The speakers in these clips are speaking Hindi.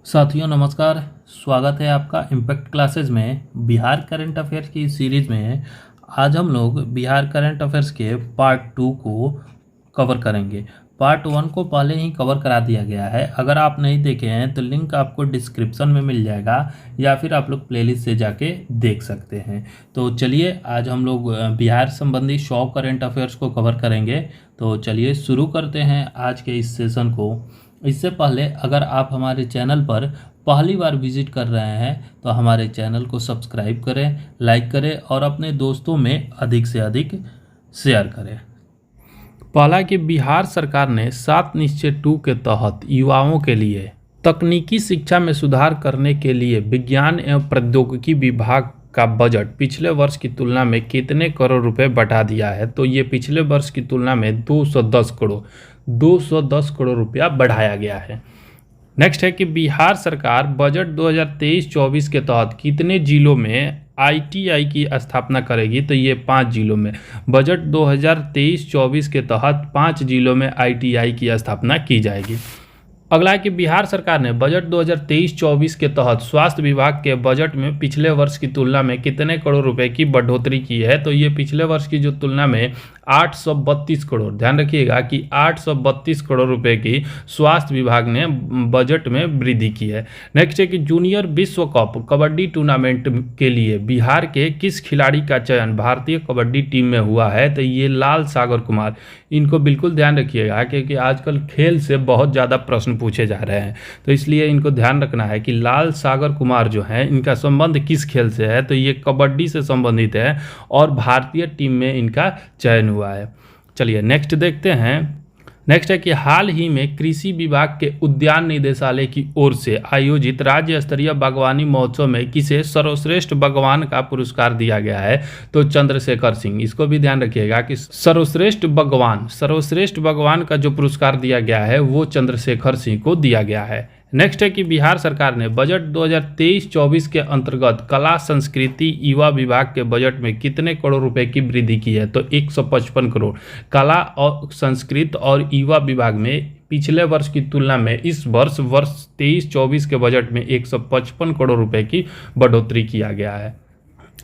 साथियों नमस्कार। स्वागत है आपका इम्पैक्ट क्लासेस में। बिहार करंट अफेयर्स की सीरीज़ में आज हम लोग बिहार करंट अफेयर्स के पार्ट 2 को कवर करेंगे। पार्ट 1 को पहले ही कवर करा दिया गया है। अगर आप नहीं देखे हैं तो लिंक आपको डिस्क्रिप्शन में मिल जाएगा या फिर आप लोग प्लेलिस्ट से जाके देख सकते हैं। तो चलिए आज हम लोग बिहार संबंधी 100 करंट अफेयर्स को कवर करेंगे। तो चलिए शुरू करते हैं आज के इस सेशन को। इससे पहले अगर आप हमारे चैनल पर पहली बार विजिट कर रहे हैं तो हमारे चैनल को सब्सक्राइब करें, लाइक करें और अपने दोस्तों में अधिक से अधिक शेयर करें। पहला कि बिहार सरकार ने 7 निश्चय 2 के तहत युवाओं के लिए तकनीकी शिक्षा में सुधार करने के लिए विज्ञान एवं प्रौद्योगिकी विभाग का बजट पिछले वर्ष की तुलना में कितने करोड़ रुपए बढ़ा दिया है। तो ये पिछले वर्ष की तुलना में 210 करोड़ रुपया बढ़ाया गया है। नेक्स्ट है कि बिहार सरकार बजट 2023-24 के तहत कितने जिलों में आईटीआई की स्थापना करेगी। तो ये 5 जिलों में। बजट 2023-24 के तहत 5 जिलों में आईटीआई की स्थापना की जाएगी। अगला है कि बिहार सरकार ने बजट 2023-24 के तहत स्वास्थ्य विभाग के बजट में पिछले वर्ष की तुलना में कितने करोड़ रुपए की बढ़ोतरी की है। तो ये पिछले वर्ष की जो तुलना में 832 करोड़, ध्यान रखिएगा कि 832 करोड़ रुपए की स्वास्थ्य विभाग ने बजट में वृद्धि की है। नेक्स्ट है कि जूनियर विश्व कप कबड्डी टूर्नामेंट के लिए बिहार के किस खिलाड़ी का चयन भारतीय कबड्डी टीम में हुआ है। तो ये लाल सागर कुमार। इनको बिल्कुल ध्यान रखिएगा क्योंकि आजकल खेल से बहुत ज़्यादा प्रश्न पूछे जा रहे हैं, तो इसलिए इनको ध्यान रखना है कि लाल सागर कुमार जो हैं इनका संबंध किस खेल से है। तो ये कबड्डी से संबंधित है और भारतीय टीम में इनका चयन हुआ है। चलिए नेक्स्ट देखते हैं। नेक्स्ट है कि हाल ही में कृषि विभाग के उद्यान निदेशालय की ओर से आयोजित राज्य स्तरीय बागवानी महोत्सव में किसे सर्वश्रेष्ठ बागवान का पुरस्कार दिया गया है। तो चंद्रशेखर सिंह। इसको भी ध्यान रखिएगा कि सर्वश्रेष्ठ बागवान का जो पुरस्कार दिया गया है वो चंद्रशेखर सिंह को दिया गया है। नेक्स्ट है कि बिहार सरकार ने बजट 2023-24 के अंतर्गत कला संस्कृति युवा विभाग के बजट में कितने करोड़ रुपए की वृद्धि की है। तो 155 करोड़। कला और संस्कृत और युवा विभाग में पिछले वर्ष की तुलना में इस वर्ष 23-24 के बजट में 155 करोड़ रुपए की बढ़ोतरी किया गया है।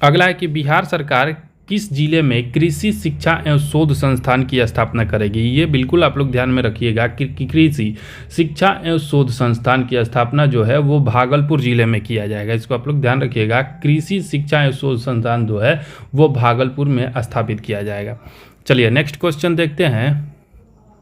अगला है कि बिहार सरकार किस जिले में कृषि शिक्षा एवं शोध संस्थान की स्थापना करेगी। ये बिल्कुल आप लोग ध्यान में रखिएगा कि कृषि शिक्षा एवं शोध संस्थान की स्थापना जो है वो भागलपुर जिले में किया जाएगा। इसको आप लोग ध्यान रखिएगा। कृषि शिक्षा एवं शोध संस्थान जो है वो भागलपुर में स्थापित किया जाएगा। चलिए नेक्स्ट क्वेश्चन देखते हैं।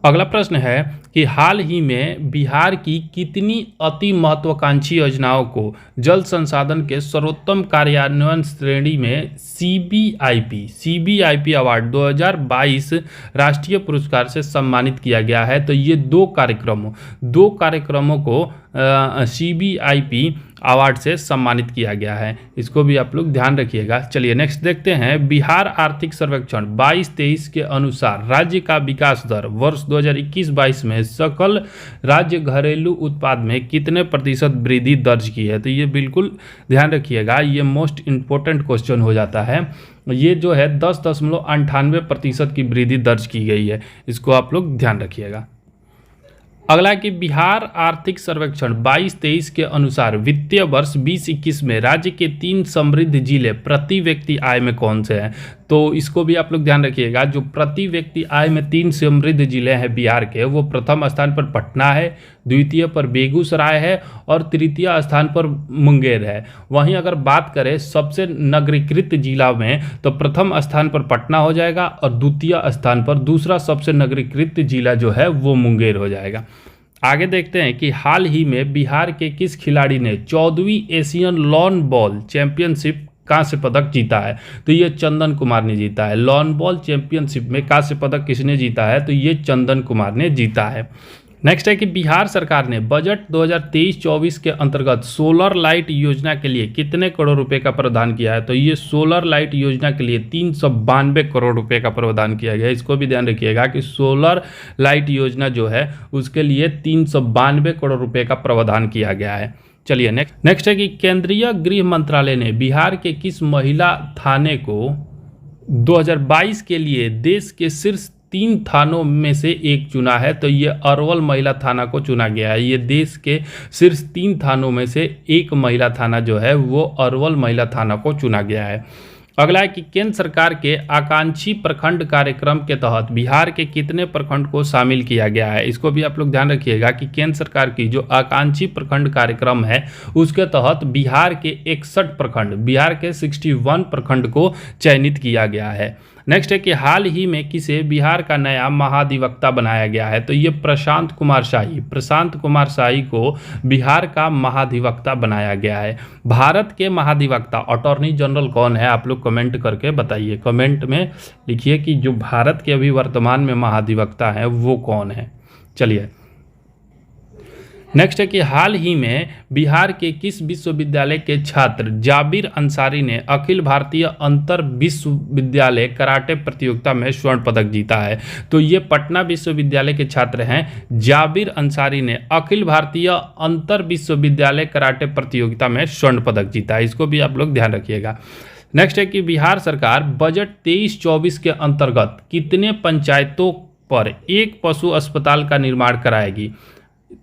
अगला प्रश्न है कि हाल ही में बिहार की कितनी अति महत्वाकांक्षी योजनाओं को जल संसाधन के सर्वोत्तम कार्यान्वयन श्रेणी में सीबीआईपी अवार्ड 2022 राष्ट्रीय पुरस्कार से सम्मानित किया गया है। तो ये दो कार्यक्रमों को सीबीआईपी अवार्ड से सम्मानित किया गया है। इसको भी आप लोग ध्यान रखिएगा। चलिए नेक्स्ट देखते हैं। बिहार आर्थिक सर्वेक्षण 22-23 के अनुसार राज्य का विकास दर वर्ष 2021-22 में सकल राज्य घरेलू उत्पाद में कितने प्रतिशत वृद्धि दर्ज की है। तो ये बिल्कुल ध्यान रखिएगा। ये मोस्ट इंपॉर्टेंट क्वेश्चन हो जाता है। ये जो है 10.98% की वृद्धि दर्ज की गई है। इसको आप लोग ध्यान रखिएगा। अगला कि बिहार आर्थिक सर्वेक्षण 22-23 के अनुसार वित्तीय वर्ष 20-21 में राज्य के 3 समृद्ध जिले प्रति व्यक्ति आय में कौन से हैं। तो इसको भी आप लोग ध्यान रखिएगा। जो प्रति व्यक्ति आय में 3 समृद्ध जिले हैं बिहार के, वो प्रथम स्थान पर पटना है, द्वितीय पर बेगूसराय है और तृतीय स्थान पर मुंगेर है। वहीं अगर बात करें सबसे नगरीकृत जिला में तो प्रथम स्थान पर पटना हो जाएगा और द्वितीय स्थान पर दूसरा सबसे नगरीकृत जिला जो है वो मुंगेर हो जाएगा। आगे देखते हैं कि हाल ही में बिहार के किस खिलाड़ी ने 14वीं एशियन लॉन बॉल चैंपियनशिप कांस्य पदक जीता है। तो ये चंदन कुमार ने जीता है। लॉन बॉल चैंपियनशिप में कांस्य पदक किसने जीता है। तो ये चंदन कुमार ने जीता है। नेक्स्ट है कि बिहार सरकार ने बजट 2023-24 के अंतर्गत सोलर लाइट योजना के लिए कितने करोड़ रुपए का प्रावधान किया है। तो ये सोलर लाइट योजना के लिए 392 करोड़ रुपए का प्रावधान किया गया है। इसको भी ध्यान रखिएगा कि सोलर लाइट योजना जो है उसके लिए 392 करोड़ रुपए का प्रावधान किया गया है। चलिए नेक्स्ट है कि केंद्रीय गृह मंत्रालय ने बिहार के किस महिला थाने को 2022 के लिए देश के शीर्ष 3 थानों में से एक चुना है, तो ये अरवल महिला थाना को चुना गया है। ये देश के सिर्फ 3 थानों में से एक महिला थाना जो है वो अरवल महिला थाना को चुना गया है। अगला है कि केंद्र सरकार के आकांक्षी प्रखंड कार्यक्रम के तहत बिहार के कितने प्रखंड को शामिल किया गया है। इसको भी आप लोग ध्यान रखिएगा कि केंद्र सरकार की जो आकांक्षी प्रखंड कार्यक्रम है उसके तहत बिहार के 61 प्रखंड, बिहार के 61 प्रखंड को चयनित किया गया है। नेक्स्ट है कि हाल ही में किसे बिहार का नया महाधिवक्ता बनाया गया है। तो ये प्रशांत कुमार शाही को बिहार का महाधिवक्ता बनाया गया है। भारत के महाधिवक्ता अटॉर्नी जनरल कौन है, आप लोग कमेंट करके बताइए। कमेंट में लिखिए कि जो भारत के अभी वर्तमान में महाधिवक्ता है वो कौन है। चलिए नेक्स्ट है कि हाल ही में बिहार के किस विश्वविद्यालय के छात्र जाबिर अंसारी ने अखिल भारतीय अंतर विश्वविद्यालय कराटे प्रतियोगिता में स्वर्ण पदक जीता है। तो ये पटना विश्वविद्यालय के छात्र हैं। जाबिर अंसारी ने अखिल भारतीय अंतर विश्वविद्यालय कराटे प्रतियोगिता में स्वर्ण पदक जीता है। इसको भी आप लोग ध्यान रखिएगा। नेक्स्ट है कि बिहार सरकार बजट 23-24 के अंतर्गत कितने पंचायतों पर एक पशु अस्पताल का निर्माण कराएगी।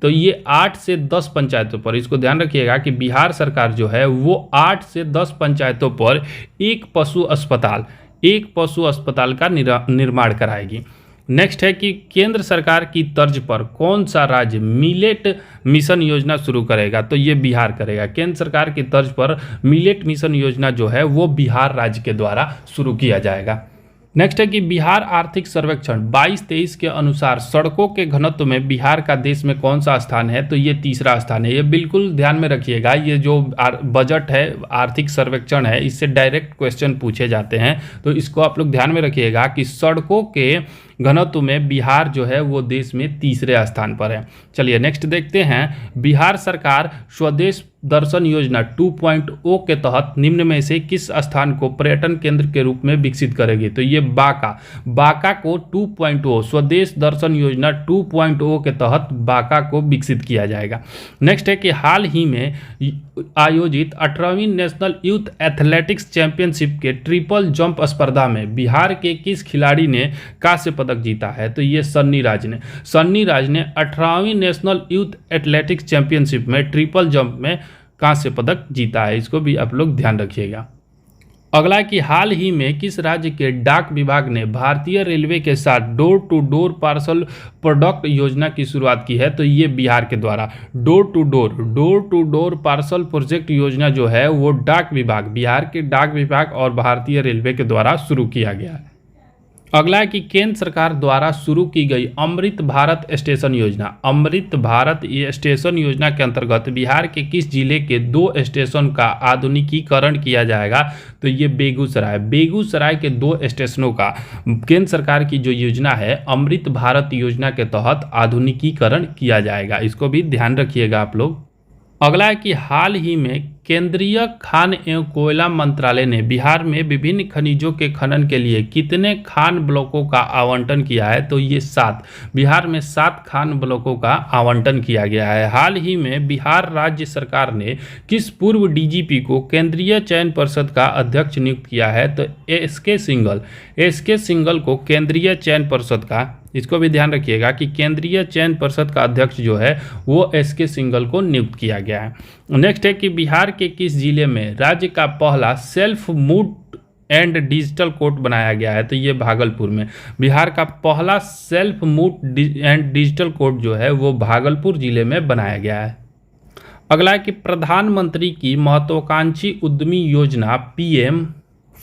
तो ये 8 से 10 पंचायतों पर, इसको ध्यान रखिएगा कि बिहार सरकार जो है वो 8 से 10 पंचायतों पर एक पशु अस्पताल का निर्माण कराएगी। नेक्स्ट है कि केंद्र सरकार की तर्ज पर कौन सा राज्य मिलेट मिशन योजना शुरू करेगा। तो ये बिहार करेगा। केंद्र सरकार की तर्ज पर मिलेट मिशन योजना जो है वो बिहार राज्य के द्वारा शुरू किया जाएगा। नेक्स्ट है कि बिहार आर्थिक सर्वेक्षण 22-23 के अनुसार सड़कों के घनत्व में बिहार का देश में कौन सा स्थान है। तो ये तीसरा स्थान है। ये बिल्कुल ध्यान में रखिएगा। ये जो बजट है, आर्थिक सर्वेक्षण है, इससे डायरेक्ट क्वेश्चन पूछे जाते हैं, तो इसको आप लोग ध्यान में रखिएगा कि सड़कों के घनत्व में बिहार जो है वो देश में तीसरे स्थान पर है। चलिए नेक्स्ट देखते हैं। बिहार सरकार स्वदेश दर्शन योजना 2.0 के तहत निम्न में से किस स्थान को पर्यटन केंद्र के रूप में विकसित करेगी। तो ये बांका को 2.0 स्वदेश दर्शन योजना 2.0 के तहत बांका को विकसित किया जाएगा। नेक्स्ट है कि हाल ही में आयोजित 18वीं नेशनल यूथ एथलेटिक्स चैंपियनशिप के ट्रिपल जंप स्पर्धा में बिहार के किस खिलाड़ी ने कांस्य पदक जीता है। तो ये सन्नी राज ने 18वीं नेशनल यूथ एथलेटिक्स चैंपियनशिप में ट्रिपल जंप में कांस्य पदक जीता है। इसको भी आप लोग ध्यान रखिएगा। अगला कि हाल ही में किस राज्य के डाक विभाग ने भारतीय रेलवे के साथ door to door parcel product योजना की शुरुआत की है। तो ये बिहार के द्वारा door to door parcel project योजना जो है वो बिहार के डाक विभाग और भारतीय रेलवे के द्वारा शुरू किया गया है। अगला है कि केंद्र सरकार द्वारा शुरू की गई अमृत भारत स्टेशन योजना के अंतर्गत बिहार के किस जिले के 2 स्टेशन का आधुनिकीकरण किया जाएगा। तो ये बेगूसराय के 2 स्टेशनों का केंद्र सरकार की जो योजना है अमृत भारत योजना के तहत आधुनिकीकरण किया जाएगा। इसको भी ध्यान रखिएगा आप लोग। अगला है कि हाल ही में केंद्रीय खान एवं कोयला मंत्रालय ने बिहार में विभिन्न खनिजों के खनन के लिए कितने खान ब्लॉकों का आवंटन किया है। तो ये 7, बिहार में 7 खान ब्लॉकों का आवंटन किया गया है। हाल ही में बिहार राज्य सरकार ने किस पूर्व डीजीपी को केंद्रीय चयन पर्षद का अध्यक्ष नियुक्त किया है। तो एसके सिंघल को केंद्रीय चयन पर्षद का, इसको भी ध्यान रखिएगा कि केंद्रीय चयन पर्षद का अध्यक्ष जो है वो एसके सिंघल को नियुक्त किया गया है। नेक्स्ट है कि बिहार के किस जिले में राज्य का पहला self mood and digital court बनाया गया है। तो ये भागलपुर में बिहार का पहला self mood and digital court जो है वो भागलपुर जिले में बनाया गया है। अगला है कि प्रधानमंत्री की महत्वाकांक्षी उद्यमी योजना PM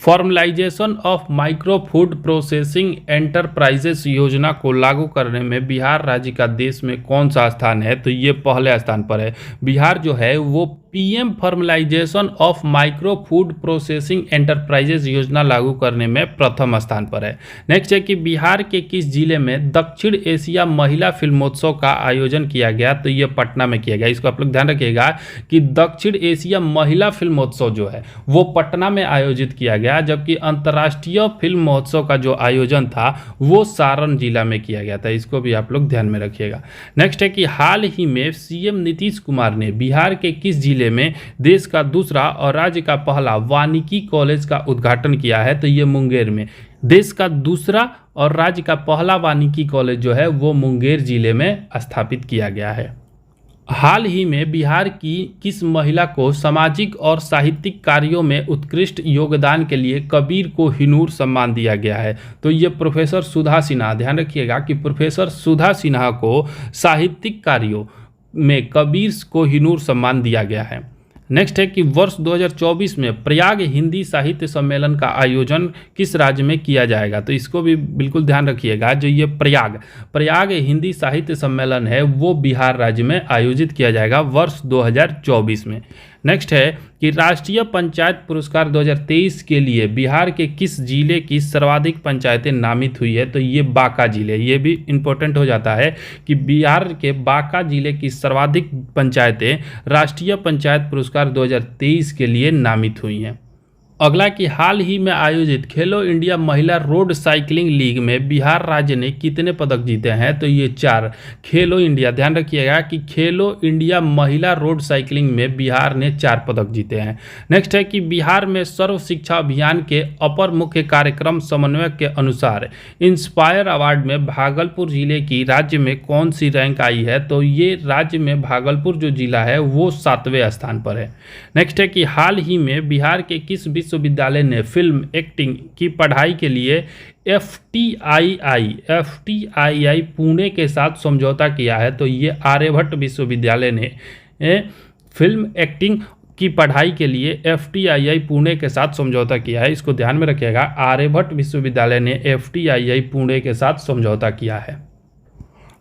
formalisation of micro food processing enterprises योजना को लागू करने में बिहार राज्य का देश में कौन सा स्थान है। तो ये पहले स्थान पर है। बिहार जो है वो PM formalisation of micro food processing enterprises योजना लागू करने में प्रथम स्थान पर है। नेक्स्ट है कि बिहार के किस जिले में दक्षिण एशिया महिला फिल्मोत्सव का आयोजन किया गया। तो ये पटना में किया गया। इसको आप लोग ध्यान रखिएगा कि दक्षिण एशिया महिला फिल्मोत्सव जो है वो पटना में आयोजित किया गया, जबकि अंतर्राष्ट्रीय फिल्म महोत्सव का जो आयोजन था वो सारण जिला में किया गया था। इसको भी आप लोग ध्यान में रखिएगा। नेक्स्ट है कि हाल ही में सीएम नीतीश कुमार ने बिहार के किस जिले में देश का दूसरा और राज्य का पहला वानिकी कॉलेज का उद्घाटन किया है। तो ये मुंगेर में। देश का दूसरा और राज्य का पहला वानिकी कॉलेज जो है वो मुंगेर जिले में स्थापित किया गया है। हाल ही में बिहार की किस महिला को सामाजिक और साहित्यिक कार्यों में उत्कृष्ट योगदान के लिए कबीर को हिनूर सम्मान दिया गया है? तो ये प्रोफेसर सुधा सिन्हा। ध्यान रखिएगा कि प्रोफेसर सुधा सिन्हा को साहित्यिक कार्यों में कबीर को हिनूर सम्मान दिया गया है। नेक्स्ट है कि वर्ष 2024 में प्रयाग हिंदी साहित्य सम्मेलन का आयोजन किस राज्य में किया जाएगा? तो इसको भी बिल्कुल ध्यान रखिएगा, जो ये प्रयाग हिंदी साहित्य सम्मेलन है वो बिहार राज्य में आयोजित किया जाएगा वर्ष 2024 में। नेक्स्ट है कि राष्ट्रीय पंचायत पुरस्कार 2023 के लिए बिहार के किस जिले की सर्वाधिक पंचायतें नामित हुई है? तो ये बांका जिले। ये भी इंपॉर्टेंट हो जाता है कि बिहार के बांका जिले की सर्वाधिक पंचायतें राष्ट्रीय पंचायत पुरस्कार 2023 के लिए नामित हुई हैं। अगला कि हाल ही में आयोजित खेलो इंडिया महिला रोड साइकिलिंग लीग में बिहार राज्य ने कितने पदक जीते हैं? तो ये 4। खेलो इंडिया, ध्यान रखिएगा कि खेलो इंडिया महिला रोड साइकिलिंग में बिहार ने 4 पदक जीते हैं। नेक्स्ट है कि बिहार में सर्व शिक्षा अभियान के अपर मुख्य कार्यक्रम समन्वयक के अनुसार इंस्पायर अवार्ड में भागलपुर जिले की राज्य में कौन सी रैंक आई है? तो ये राज्य में भागलपुर जो जिला है वो 7वें स्थान पर है। नेक्स्ट है कि हाल ही में बिहार के किस विश्वविद्यालय ने फिल्म एक्टिंग की पढ़ाई के लिए FTII पुणे के साथ समझौता किया है? तो ये आर्यभट्ट विश्वविद्यालय ने फिल्म एक्टिंग की पढ़ाई के लिए FTII पुणे के साथ समझौता किया है। इसको ध्यान में रखिएगा, आर्यभट्ट विश्वविद्यालय ने FTII पुणे के साथ समझौता किया है।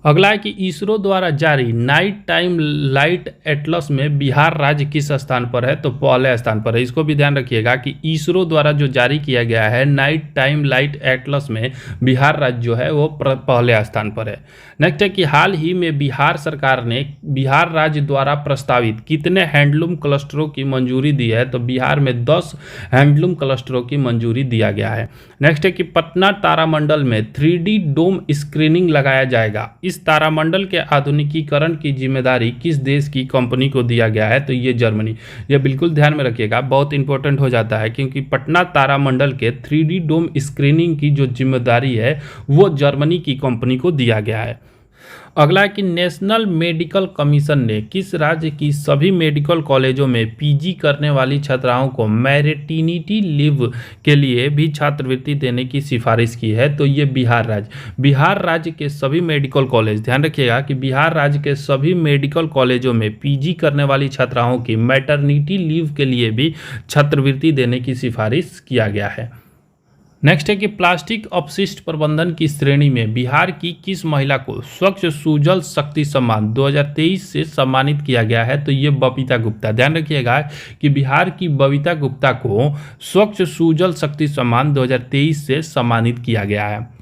अगला है कि इसरो द्वारा जारी नाइट टाइम लाइट एटलस में बिहार राज्य किस स्थान पर है? तो पहले स्थान पर है। इसको भी ध्यान रखिएगा कि इसरो द्वारा जो जारी किया गया है नाइट टाइम लाइट एटलस में बिहार राज्य जो है वो पहले स्थान पर है। नेक्स्ट है कि हाल ही में बिहार सरकार ने बिहार राज्य द्वारा प्रस्तावित कितने हैंडलूम क्लस्टरों की मंजूरी दी है? तो बिहार में 10 हैंडलूम क्लस्टरों की मंजूरी दिया गया है। नेक्स्ट है कि पटना तारामंडल में 3D डोम स्क्रीनिंग लगाया जाएगा। इस तारामंडल के आधुनिकीकरण की जिम्मेदारी किस देश की कंपनी को दिया गया है? तो ये जर्मनी। ये बिल्कुल ध्यान में रखिएगा, बहुत इंपॉर्टेंट हो जाता है क्योंकि पटना तारामंडल के 3D डोम स्क्रीनिंग की जो जिम्मेदारी है वो जर्मनी की कंपनी को दिया गया है। अगला है कि नेशनल मेडिकल कमीशन ने किस राज्य की सभी मेडिकल कॉलेजों में PG करने वाली छात्राओं को मैटरनिटी लीव के लिए भी छात्रवृत्ति देने की सिफारिश की है? तो ये बिहार राज्य के सभी मेडिकल कॉलेज, ध्यान रखिएगा कि बिहार राज्य के सभी मेडिकल कॉलेजों में PG करने वाली छात्राओं की मैटरनिटी लीव के लिए भी छात्रवृत्ति देने की सिफारिश किया गया है। नेक्स्ट है कि प्लास्टिक अपशिष्ट प्रबंधन की श्रेणी में बिहार की किस महिला को स्वच्छ सुजल शक्ति सम्मान 2023 से सम्मानित किया गया है? तो ये बबीता गुप्ता। ध्यान रखिएगा कि बिहार की बबीता गुप्ता को स्वच्छ सुजल शक्ति सम्मान 2023 से सम्मानित किया गया है।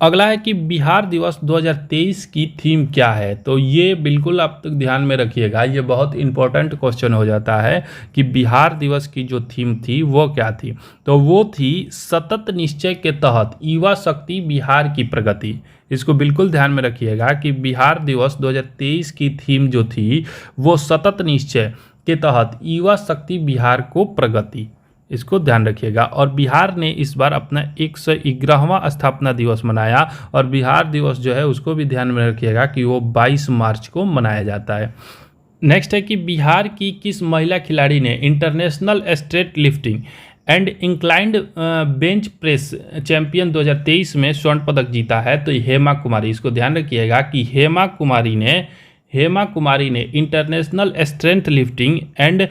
अगला है कि बिहार दिवस 2023 की थीम क्या है? तो ये बिल्कुल आप तक ध्यान में रखिएगा, ये बहुत इंपॉर्टेंट क्वेश्चन हो जाता है कि बिहार दिवस की जो थीम थी वो क्या थी? तो वो थी सतत निश्चय के तहत युवा शक्ति बिहार की प्रगति। इसको बिल्कुल ध्यान में रखिएगा कि बिहार दिवस 2023 की थीम जो थी वो सतत निश्चय के तहत युवा शक्ति बिहार को प्रगति। इसको ध्यान रखिएगा। और बिहार ने इस बार अपना 111वां स्थापना दिवस मनाया और बिहार दिवस जो है उसको भी ध्यान में रखिएगा कि वो 22 मार्च को मनाया जाता है। नेक्स्ट है कि बिहार की किस महिला खिलाड़ी ने international straight lifting and inclined bench press champion 2023 में स्वर्ण पदक जीता है? तो हेमा कुमारी। इसको ध्यान रखिएगा कि हेमा कुमारी ने international strength lifting and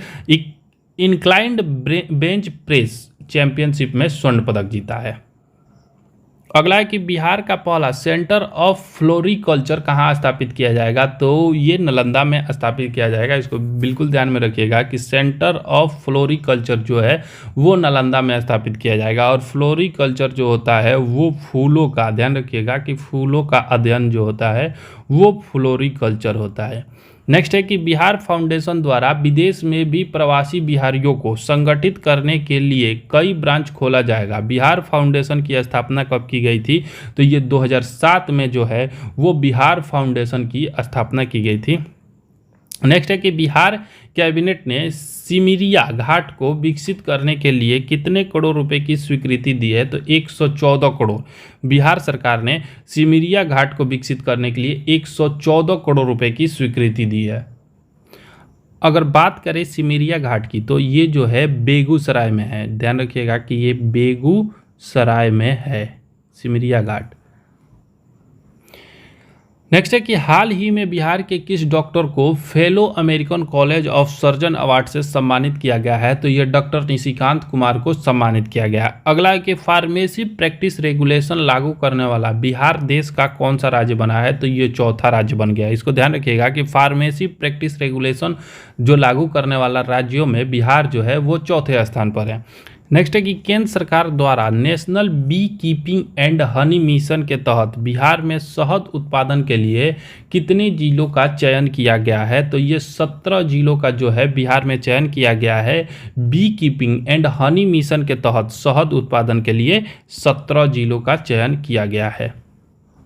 inclined bench press championship में स्वर्ण पदक जीता है। अगला है कि बिहार का पहला सेंटर ऑफ फ्लोरिकल्चर कहाँ स्थापित किया जाएगा? तो ये नालंदा में स्थापित किया जाएगा। इसको बिल्कुल ध्यान में रखिएगा कि सेंटर ऑफ फ्लोरिकल्चर जो है वो नालंदा में स्थापित किया जाएगा। और फ्लोरिकल्चर जो होता है वो फूलों का, ध्यान रखिएगा कि फूलों का अध्ययन जो होता है वो फ्लोरिकल्चर होता है। नेक्स्ट है कि बिहार फाउंडेशन द्वारा विदेश में भी प्रवासी बिहारियों को संगठित करने के लिए कई ब्रांच खोला जाएगा। बिहार फाउंडेशन की स्थापना कब की गई थी? तो ये 2007 में जो है वो बिहार फाउंडेशन की स्थापना की गई थी। नेक्स्ट है कि बिहार कैबिनेट ने सिमरिया घाट को विकसित करने के लिए कितने करोड़ रुपए की स्वीकृति दी है? तो 114 करोड़। बिहार सरकार ने सिमरिया घाट को विकसित करने के लिए 114 करोड़ रुपए की स्वीकृति दी है। अगर बात करें सिमरिया घाट की तो ये जो है बेगूसराय में है, ध्यान रखिएगा कि ये बेगूसराय में है सिमरिया घाट। नेक्स्ट है कि हाल ही में बिहार के किस डॉक्टर को fellow American college of surgeon award से सम्मानित किया गया है? तो ये डॉक्टर निशिकांत कुमार को सम्मानित किया गया है। अगला है कि फार्मेसी प्रैक्टिस रेगुलेशन लागू करने वाला बिहार देश का कौन सा राज्य बना है? तो ये चौथा राज्य बन गया है। इसको ध्यान रखिएगा कि फार्मेसी प्रैक्टिस रेगुलेशन जो लागू करने वाला राज्यों में बिहार जो है वो चौथे स्थान पर है। नेक्स्ट है कि केंद्र सरकार द्वारा national bee keeping and honey mission के तहत बिहार में शहद उत्पादन के लिए कितने जिलों का चयन किया गया है? तो ये 17 जिलों का जो है बिहार में चयन किया गया है bee keeping and honey mission के तहत शहद उत्पादन के लिए 17 जिलों का चयन किया गया है।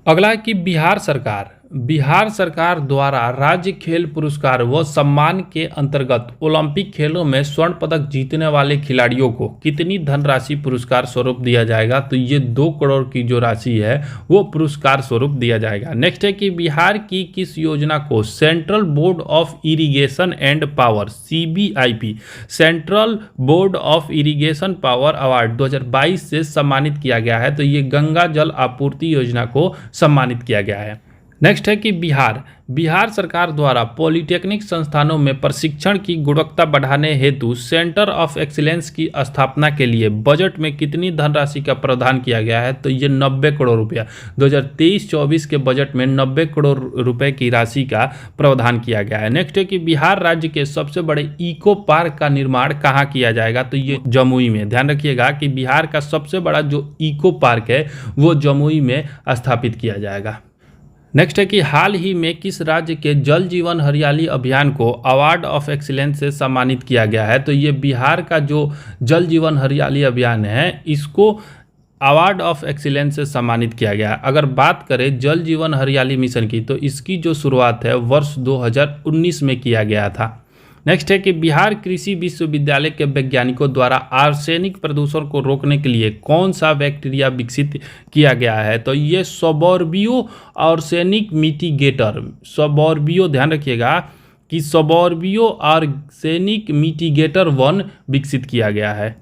अगला है कि बिहार सरकार द्वारा राज्य खेल पुरस्कार व सम्मान के अंतर्गत ओलंपिक खेलों में स्वर्ण पदक जीतने वाले खिलाड़ियों को कितनी धनराशि पुरस्कार स्वरूप दिया जाएगा? तो ये 2 करोड़ की जो राशि है वो पुरस्कार स्वरूप दिया जाएगा। नेक्स्ट है कि बिहार की किस योजना को central board of irrigation and power CBIP central board of irrigation power award 2022 से सम्मानित किया गया है? तो ये गंगा जल आपूर्ति योजना को सम्मानित किया गया है। नेक्स्ट है कि बिहार सरकार द्वारा पॉलिटेक्निक संस्थानों में प्रशिक्षण की गुणवत्ता बढ़ाने हेतु सेंटर ऑफ एक्सीलेंस की स्थापना के लिए बजट में कितनी धनराशि का प्रावधान किया गया है? तो ये 90 करोड़ रुपया 2023-24 के बजट में 90 करोड़ रुपए की राशि का प्रावधान किया गया है। नेक्स्ट है कि बिहार राज्य के सबसे बड़े इको पार्क का निर्माण कहाँ किया जाएगा? तो ये जमुई में। ध्यान रखिएगा कि बिहार का सबसे बड़ा जो इको पार्क है वो जमुई में स्थापित किया जाएगा। नेक्स्ट है कि हाल ही में किस राज्य के जल जीवन हरियाली अभियान को अवार्ड ऑफ एक्सीलेंस से सम्मानित किया गया है? तो ये बिहार का जो जल जीवन हरियाली अभियान है इसको अवार्ड ऑफ एक्सीलेंस से सम्मानित किया गया है। अगर बात करें जल जीवन हरियाली मिशन की तो इसकी जो शुरुआत है वर्ष 2019 में किया गया था। नेक्स्ट है कि बिहार कृषि विश्वविद्यालय के वैज्ञानिकों द्वारा आर्सेनिक प्रदूषण को रोकने के लिए कौन सा बैक्टीरिया विकसित किया गया है? तो ये सॉर्बियो आर्सेनिक मिटिगेटर सॉर्बियो, ध्यान रखिएगा कि सॉर्बियो आर्सेनिक मिटिगेटर 1 विकसित किया गया है।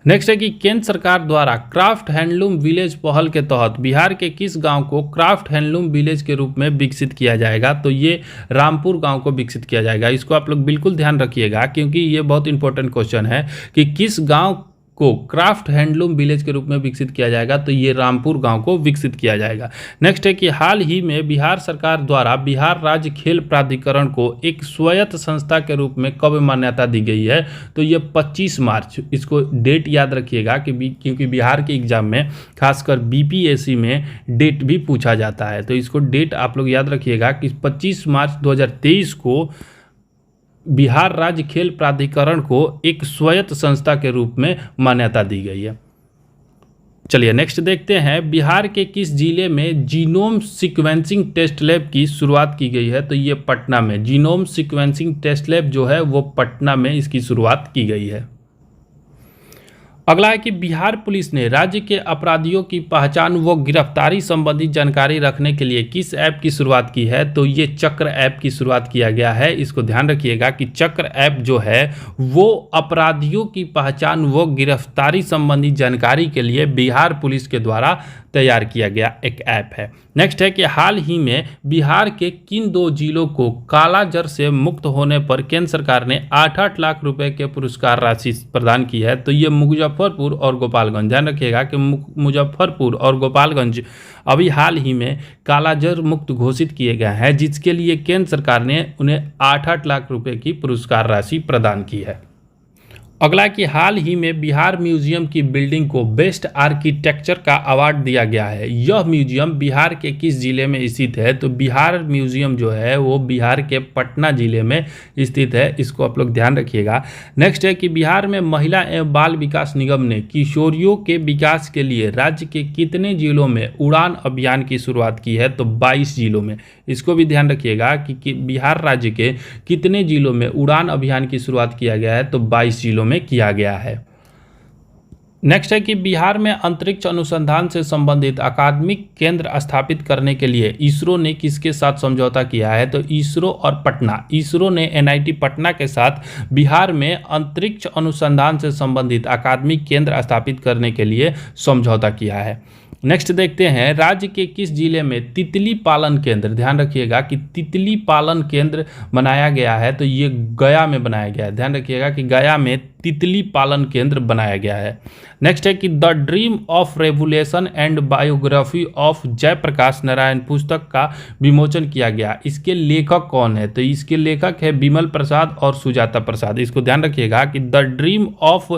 नेक्स्ट है कि केंद्र सरकार द्वारा क्राफ्ट हैंडलूम विलेज पहल के तहत बिहार के किस गांव को क्राफ्ट हैंडलूम विलेज के रूप में विकसित किया जाएगा? तो ये रामपुर गांव को विकसित किया जाएगा। इसको आप लोग बिल्कुल ध्यान रखिएगा क्योंकि ये बहुत इंपॉर्टेंट क्वेश्चन है कि किस गांव को क्राफ्ट हैंडलूम विलेज के रूप में विकसित किया जाएगा? तो ये रामपुर गांव को विकसित किया जाएगा। नेक्स्ट है कि हाल ही में बिहार सरकार द्वारा बिहार राज्य खेल प्राधिकरण को एक स्वायत्त संस्था के रूप में कब मान्यता दी गई है? तो ये 25 मार्च। इसको डेट याद रखिएगा क्योंकि बिहार के एग्जाम में खासकर BPSC में डेट भी पूछा जाता है, तो इसको डेट आप लोग याद रखिएगा कि 25 मार्च 2023 को बिहार राज्य खेल प्राधिकरण को एक स्वायत्त संस्था के रूप में मान्यता दी गई है। चलिए नेक्स्ट देखते हैं, बिहार के किस जिले में जीनोम सीक्वेंसिंग टेस्ट लैब की शुरुआत की गई है? तो ये पटना में। जीनोम सीक्वेंसिंग टेस्ट लैब जो है वो पटना में इसकी शुरुआत की गई है। अगला है कि बिहार पुलिस ने राज्य के अपराधियों की पहचान व गिरफ्तारी संबंधी जानकारी रखने के लिए किस ऐप की शुरुआत की है? तो ये चक्र ऐप की शुरुआत किया गया है। इसको ध्यान रखिएगा कि चक्र ऐप जो है वो अपराधियों की पहचान व गिरफ्तारी संबंधी जानकारी के लिए बिहार पुलिस के द्वारा तैयार किया गया एक ऐप है। नेक्स्ट है कि हाल ही में बिहार के किन 2 जिलों को कालाजार से मुक्त होने पर केंद्र सरकार ने 8-8 लाख रुपए के पुरस्कार राशि प्रदान की है? तो ये मुजफ्फरपुर और गोपालगंज। ध्यान रखिएगा कि मुजफ्फरपुर और गोपालगंज अभी हाल ही में कालाजार मुक्त घोषित किए गए हैं, जिसके लिए केंद्र सरकार ने उन्हें 8-8 लाख रुपए की पुरस्कार राशि प्रदान की है। अगला कि हाल ही में बिहार म्यूजियम की बिल्डिंग को बेस्ट आर्किटेक्चर का अवार्ड दिया गया है। यह म्यूजियम बिहार के किस जिले में स्थित है? तो बिहार म्यूजियम जो है वो बिहार के पटना जिले में स्थित है, इसको आप लोग ध्यान रखिएगा। नेक्स्ट है कि बिहार में महिला एवं बाल विकास निगम ने किशोरियों के विकास के लिए राज्य के कितने जिलों में उड़ान अभियान की शुरुआत की है? तो 22 जिलों में। इसको भी ध्यान रखिएगा कि बिहार राज्य के कितने जिलों में उड़ान अभियान की शुरुआत किया गया है? तो 22 जिलों में किया गया है। नेक्स्ट है कि बिहार में अंतरिक्ष अनुसंधान से संबंधित अकादमिक केंद्र स्थापित करने के लिए इसरो ने किसके साथ समझौता किया है? तो इसरो और पटना। इसरो ने एनआईटी पटना के साथ बिहार में अंतरिक्ष अनुसंधान से संबंधित अकादमिक केंद्र स्थापित करने के लिए समझौता किया है। नेक्स्ट देखते हैं, राज्य के किस जिले में तितली पालन केंद्र, ध्यान रखिएगा कि तितली पालन केंद्र बनाया गया है? तो ये गया में बनाया गया है। ध्यान रखिएगा कि गया में तितली पालन केंद्र बनाया गया है। नेक्स्ट है कि the dream of revolution and biography of Jayaprakash Narayan पुस्तक का विमोचन किया गया। इसके लेखक कौन है? तो इसके लेखक है बिमल प्रसाद और सुजाता प्रसाद। इसको ध्यान रखिएगा कि the dream of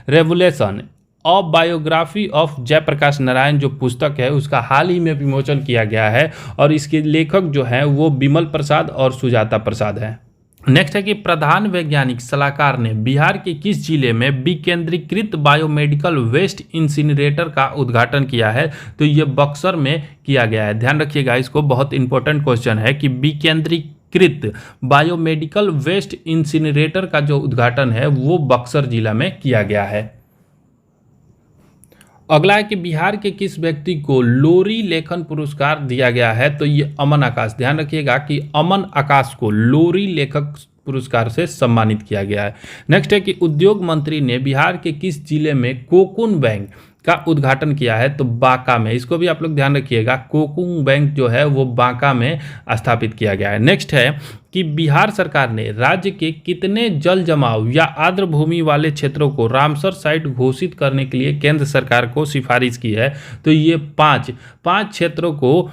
revolution of biography of Jayaprakash Narayan जो पुस्तक है उसका हाल ही में विमोचन किया गया है और इसके लेखक जो हैं वो बिमल प्रसाद और सुजाता प्रसाद हैं। नेक्स्ट है कि प्रधान वैज्ञानिक सलाहकार ने बिहार के किस जिले में विकेंद्रीकृत बायोमेडिकल वेस्ट इंसिनरेटर का उद्घाटन किया है? तो ये बक्सर में किया गया है। ध्यान रखिएगा, इसको बहुत इंपॉर्टेंट क्वेश्चन है कि विकेंद्रीकृत बायोमेडिकल वेस्ट इंसिनरेटर का जो उद्घाटन है वो बक्सर जिला में किया गया है। अगला है कि बिहार के किस व्यक्ति को लोरी लेखन पुरस्कार दिया गया है? तो ये अमन आकाश। ध्यान रखिएगा कि अमन आकाश को लोरी लेखक पुरस्कार से सम्मानित किया गया है। नेक्स्ट है कि उद्योग मंत्री ने बिहार के किस जिले में कोकून बैंक का उद्घाटन किया है? तो बांका में। इसको भी आप लोग ध्यान रखिएगा, कोकून बैंक जो है वो बांका में स्थापित किया गया है। नेक्स्ट है कि बिहार सरकार ने राज्य के कितने जल जमाव या आर्द्र भूमि वाले क्षेत्रों को रामसर साइट घोषित करने के लिए केंद्र सरकार को सिफारिश की है? तो ये पांच क्षेत्रों को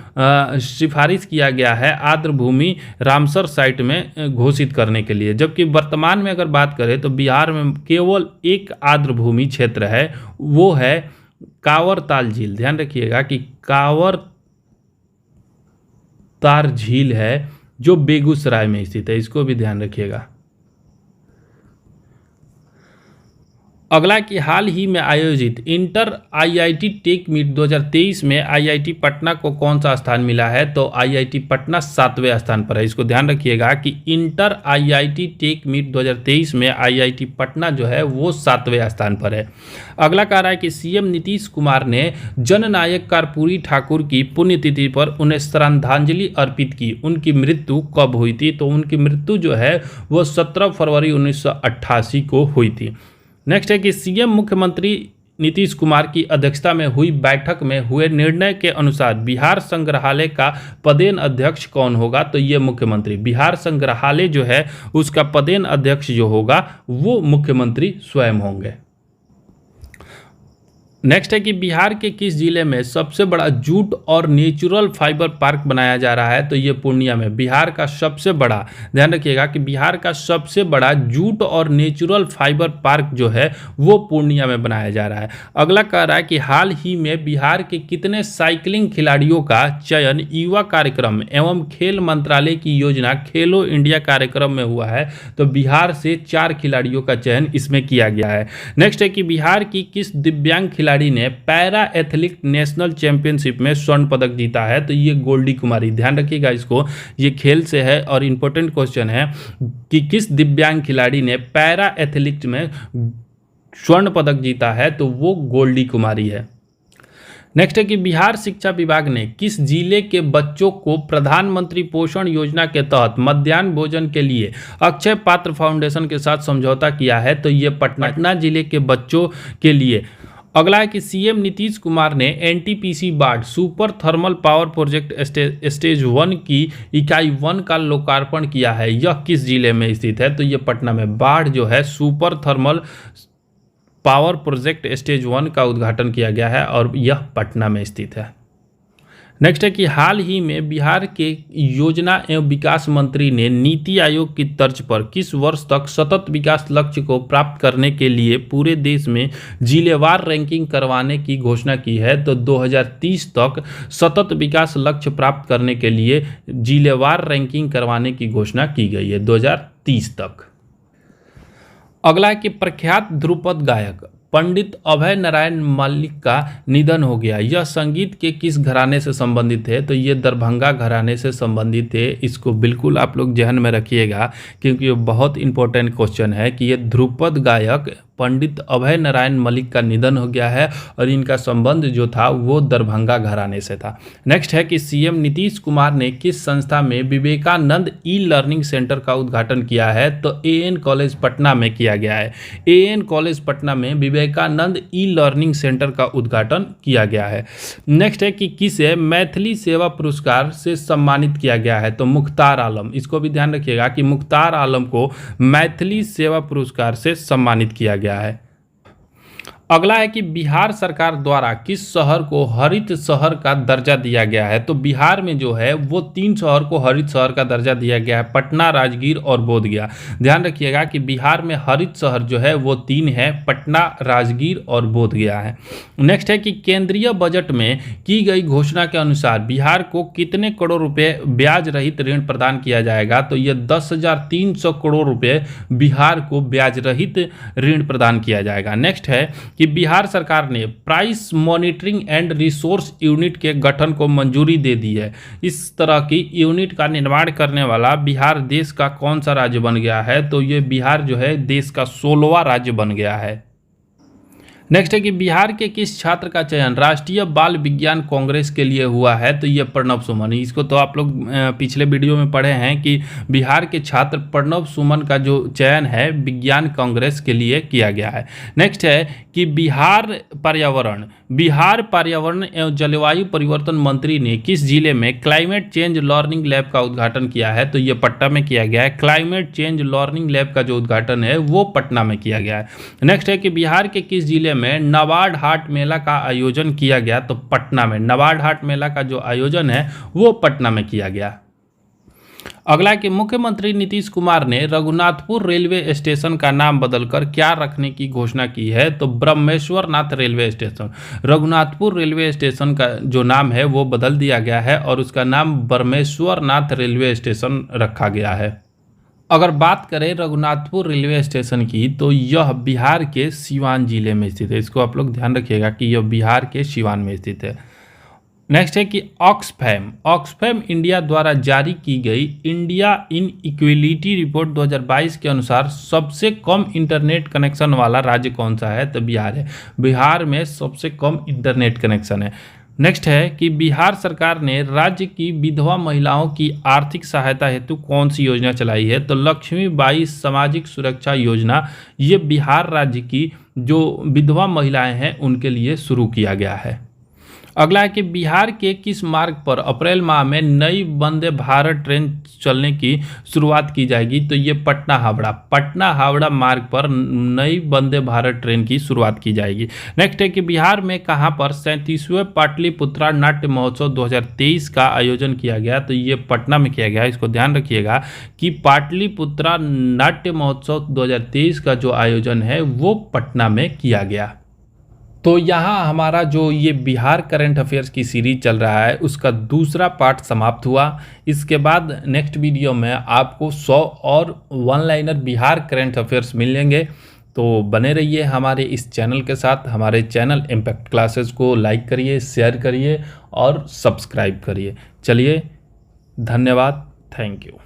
सिफारिश किया गया है आर्द्र भूमि रामसर साइट में घोषित करने के लिए। जबकि वर्तमान में अगर बात करें तो बिहार में केवल एक आर्द्र भूमि क्षेत्र है, वो है कांवरताल झील। ध्यान रखिएगा कि कांवरताल झील है जो बेगूसराय में स्थित है, इसको भी ध्यान रखिएगा। अगला कि हाल ही में आयोजित इंटर आईआईटी टेक मीट 2023 में आईआईटी पटना को कौन सा स्थान मिला है? तो आईआईटी पटना 7वें स्थान पर है। इसको ध्यान रखिएगा कि इंटर आईआईटी टेक मीट 2023 में आईआईटी पटना जो है वो 7वें स्थान पर है। अगला कह रहा है कि सीएम नीतीश कुमार ने जननायक कर्पूरी ठाकुर की पुण्यतिथि पर उन्हें श्रद्धांजलि अर्पित की। उनकी मृत्यु कब हुई थी? तो उनकी मृत्यु जो है वो 17 फरवरी 1988 को हुई थी। नेक्स्ट है कि सीएम मुख्यमंत्री नीतीश कुमार की अध्यक्षता में हुई बैठक में हुए निर्णय के अनुसार बिहार संग्रहालय का पदेन अध्यक्ष कौन होगा? तो ये मुख्यमंत्री। बिहार संग्रहालय जो है उसका पदेन अध्यक्ष जो होगा वो मुख्यमंत्री स्वयं होंगे। नेक्स्ट है कि बिहार के किस जिले में सबसे बड़ा जूट और नेचुरल फाइबर पार्क बनाया जा रहा है? तो ये पूर्णिया में। बिहार का सबसे बड़ा, ध्यान रखिएगा कि बिहार का सबसे बड़ा जूट और नेचुरल फाइबर पार्क जो है वो पूर्णिया में बनाया जा रहा है। अगला कह रहा है कि हाल ही में बिहार के कितने साइकिलिंग खिलाड़ियों का चयन युवा कार्यक्रम एवं खेल मंत्रालय की योजना खेलो इंडिया कार्यक्रम में हुआ है? तो बिहार से 4 खिलाड़ियों का चयन इसमें किया गया है। नेक्स्ट है कि बिहार की किस दिव्यांग खिलाड़ी ने पैरा एथलीट नेशनल चैंपियनशिप में स्वर्ण पदक जीता है? तो ये गोल्डी कुमारी। ध्यान रखिएगा इसको, ये खेल से है और इंपॉर्टेंट क्वेश्चन है कि किस दिव्यांग खिलाड़ी ने पैरा एथलीट में स्वर्ण पदक जीता है? तो वो गोल्डी कुमारी है। नेक्स्ट है कि बिहार शिक्षा विभाग ने किस जिले के बच्चों को प्रधानमंत्री पोषण योजना के तहत मध्याह्न भोजन के लिए अक्षय पात्र फाउंडेशन के साथ समझौता किया है? तो ये पटना जिले के बच्चों के लिए। अगला है कि सीएम नीतीश कुमार ने एनटीपीसी बाढ़ super thermal power project stage 1 की इकाई 1 का लोकार्पण किया है। यह किस जिले में स्थित है? तो यह पटना में। बाढ़ जो है super thermal power project stage 1 का उद्घाटन किया गया है और यह पटना में स्थित है। नेक्स्ट है कि हाल ही में बिहार के योजना एवं विकास मंत्री ने नीति आयोग की तर्ज पर किस वर्ष तक सतत विकास लक्ष्य को प्राप्त करने के लिए पूरे देश में जिलेवार रैंकिंग करवाने की घोषणा की है। तो 2030 तक सतत विकास लक्ष्य प्राप्त करने के लिए जिलेवार रैंकिंग करवाने की घोषणा की गई है 2030 तक। अगला है कि प्रख्यात ध्रुपद गायक पंडित अभय नारायण मल्लिक का निधन हो गया। यह संगीत के किस घराने से संबंधित है? तो ये दरभंगा घराने से संबंधित है। इसको बिल्कुल आप लोग ध्यान में रखिएगा क्योंकि ये बहुत इंपॉर्टेंट क्वेश्चन है कि ये ध्रुपद गायक पंडित अभय नारायण मल्लिक का निधन हो गया है और इनका संबंध जो था वो दरभंगा घराने से था। नेक्स्ट है कि सीएम नीतीश कुमार ने किस संस्था में विवेकानंद ई लर्निंग सेंटर का उद्घाटन किया है? तो एएन कॉलेज पटना में किया गया है। एएन कॉलेज पटना में विवेकानंद ई लर्निंग सेंटर का उद्घाटन किया गया है। नेक्स्ट है कि किसे मैथिली सेवा पुरस्कार से सम्मानित किया गया है? तो मुख्तार आलम। इसको भी ध्यान रखिएगा कि मुख्तार आलम को मैथिली सेवा पुरस्कार से सम्मानित किया गया है। अगला है कि बिहार सरकार द्वारा किस शहर को हरित शहर का दर्जा दिया गया है? तो बिहार में जो है वो 3 शहर को हरित शहर का दर्जा दिया गया है, पटना, राजगीर और बोधगया। ध्यान रखिएगा कि बिहार में हरित शहर जो है वो 3 है, पटना, राजगीर और बोधगया है। नेक्स्ट है कि केंद्रीय बजट में की गई घोषणा के अनुसार बिहार को कितने करोड़ रुपए ब्याज रहित ऋण प्रदान किया जाएगा? तो ये 10,300 करोड़ रुपए बिहार को ब्याज रहित ऋण प्रदान किया जाएगा। नेक्स्ट है कि बिहार सरकार ने price monitoring and resource unit के गठन को मंजूरी दे दी है। इस तरह की यूनिट का निर्माण करने वाला बिहार देश का कौन सा राज्य बन गया है? तो ये बिहार जो है देश का 16वां राज्य बन गया है। नेक्स्ट है कि बिहार के किस छात्र का चयन राष्ट्रीय बाल विज्ञान कांग्रेस के लिए हुआ है? तो ये प्रणब सुमन। इसको तो आप लोग पिछले वीडियो में पढ़े हैं कि बिहार के छात्र प्रणब सुमन का जो चयन है विज्ञान कांग्रेस के लिए किया गया है। नेक्स्ट है कि बिहार पर्यावरण एवं जलवायु परिवर्तन मंत्री ने किस जिले में क्लाइमेट चेंज लर्निंग लैब का उद्घाटन किया है? तो ये पटना में किया गया है। क्लाइमेट चेंज लर्निंग लैब का जो उद्घाटन है वो पटना में किया गया है। नेक्स्ट है कि बिहार के किस जिले में नबार्ड हाट मेला का आयोजन किया गया? तो पटना में। नबार्ड हाट मेला का जो आयोजन है वो पटना में किया गया। अगला कि मुख्यमंत्री नीतीश कुमार ने रघुनाथपुर रेलवे स्टेशन का नाम बदलकर क्या रखने की घोषणा की है? तो Brahmeshwar Nath railway station. Raghunathpur railway station का जो नाम है वो बदल दिया गया है और उसका नाम ब्रह्मेश्वर नाथ रेलवे स्टेशन रखा गया है। अगर बात करें रघुनाथपुर रेलवे स्टेशन की तो यह बिहार के सीवान जिले में स्थित है। इसको आप लोग ध्यान रखिएगा कि यह बिहार के सीवान में स्थित है। नेक्स्ट है कि ऑक्सफैम इंडिया द्वारा जारी की गई इंडिया इन इक्वलिटी रिपोर्ट 2022 के अनुसार सबसे कम इंटरनेट कनेक्शन वाला राज्य कौन सा है? तो बिहार है। बिहार में सबसे कम इंटरनेट कनेक्शन है। नेक्स्ट है कि बिहार सरकार ने राज्य की विधवा महिलाओं की आर्थिक सहायता हेतु कौन सी योजना चलाई है? तो लक्ष्मीबाई सामाजिक सुरक्षा योजना। ये बिहार राज्य की जो विधवा महिलाएं हैं उनके लिए शुरू किया गया है। अगला है कि बिहार के किस मार्ग पर अप्रैल माह में नई वंदे भारत ट्रेन चलने की शुरुआत की जाएगी? तो ये पटना हावड़ा मार्ग पर नई वंदे भारत ट्रेन की शुरुआत की जाएगी। नेक्स्ट है कि बिहार में कहां पर 37वें पाटलिपुत्रा नाट्य महोत्सव 2023 का आयोजन किया गया? तो ये पटना में किया गया। इसको ध्यान रखिएगा कि पाटलिपुत्रा नाट्य महोत्सव 2023 का जो आयोजन है वो पटना में किया गया। तो यहाँ हमारा जो ये बिहार करंट अफेयर्स की सीरीज चल रहा है उसका दूसरा पार्ट समाप्त हुआ। इसके बाद नेक्स्ट वीडियो में आपको 100 और one liner Bihar current affairs मिलेंगे। तो बने रहिए हमारे इस चैनल के साथ। हमारे चैनल इम्पैक्ट क्लासेस को लाइक करिए, शेयर करिए और सब्सक्राइब करिए। चलिए, धन्यवाद, थैंक यू।